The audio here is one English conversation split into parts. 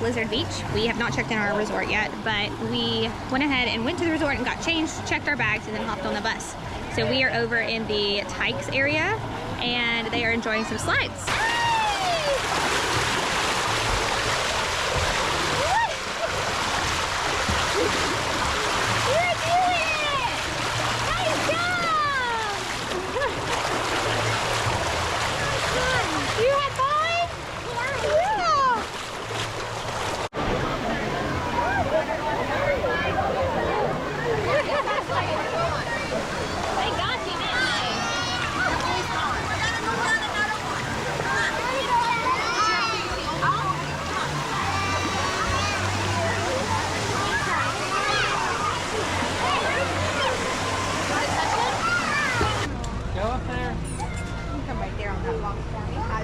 Blizzard Beach. We have not checked in our resort yet, but we went ahead and went to the resort and got changed, checked our bags, and then hopped on the bus. So we are over in the Tykes area, and they are enjoying some slides.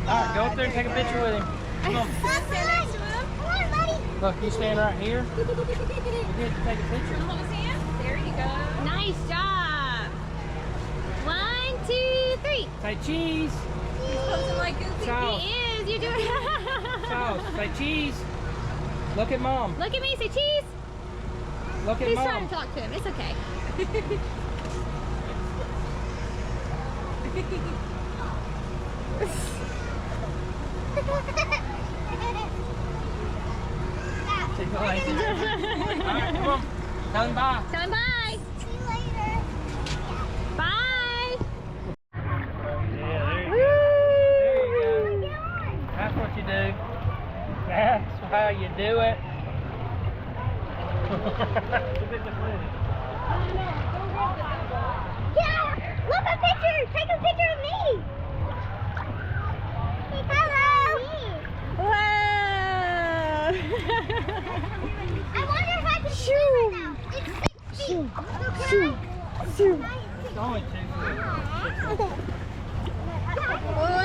Alright, go up there and take a picture with him. Come on. Look, you stand right here. You get to take a picture. There you go. Nice job. 1, 2, 3. Say cheese. He's posing like Goofy. Charles. He is. You do it. Charles, say cheese. Look at mom. Look at me. Say cheese. Look at He's mom. trying to talk to him. It's okay. See you later. Alright, come on. Tell him bye. Tell him bye. See you later. Bye. Yeah, there you go. That's what you do. That's how you do it. Yeah, look a picture. Take a picture of me. Hello. Whoa. I wonder if I can swim right now. It's 6 feet. So can I? It's only 2 feet. Whoa.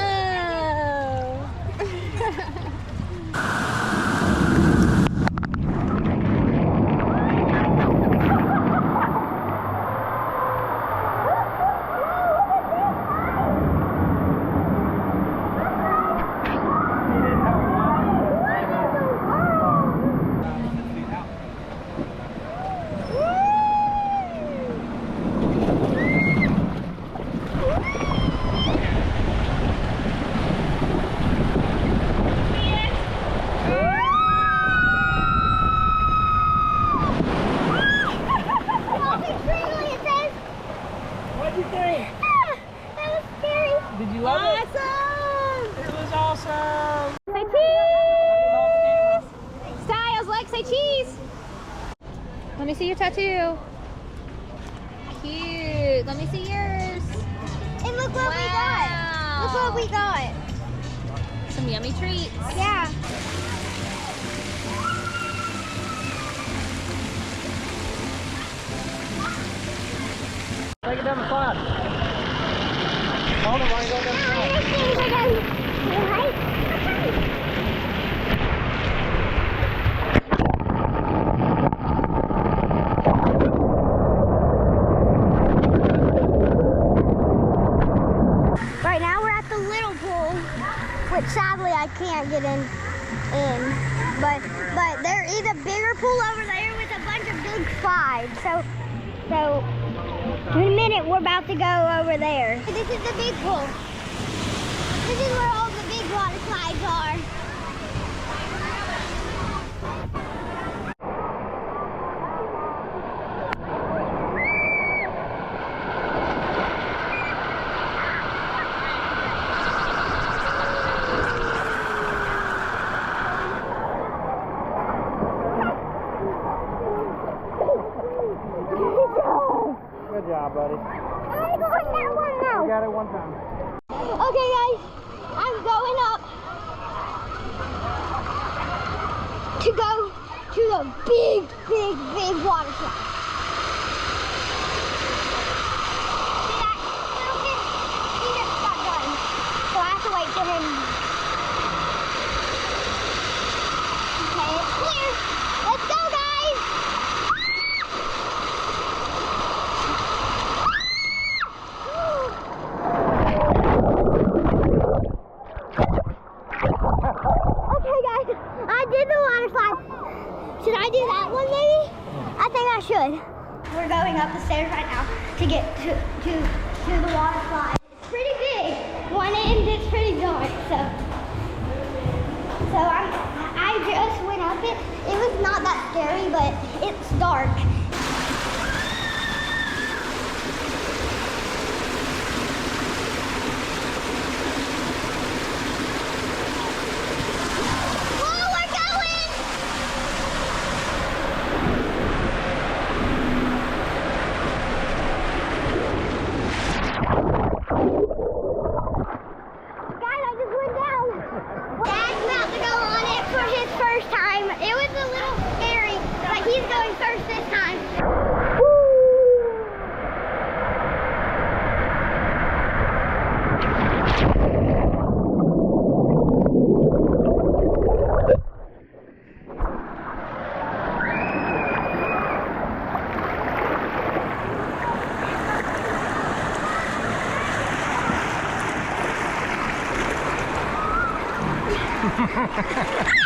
What'd you think? That was scary. Did you love it? Awesome. It was awesome. Say cheese. Stiles, like, say cheese. Let me see your tattoo. Cute. Let me see yours. And look what we got. Look what we got. Some yummy treats. Yeah. Take it down the slide. Hold on, why you go down the slide? Right now we're at the little pool, which sadly I can't get in. But there is a bigger pool over there with a bunch of big slides. So in a minute we're about to go over there. This is the big pool. This is where all the big water slides are. Good job, buddy. I'm going that one now. You got it one time. Okay, guys, I'm going up to go to the big water slide. See that little kid? He just got done, so I have to wait for him. Okay, it's clear. Let's go, guys. Okay, guys, I did the water slide. get to the water slide. It's pretty big. One end is pretty dark, so I just went up it. It was not that scary, but it's dark. Ha ha ha!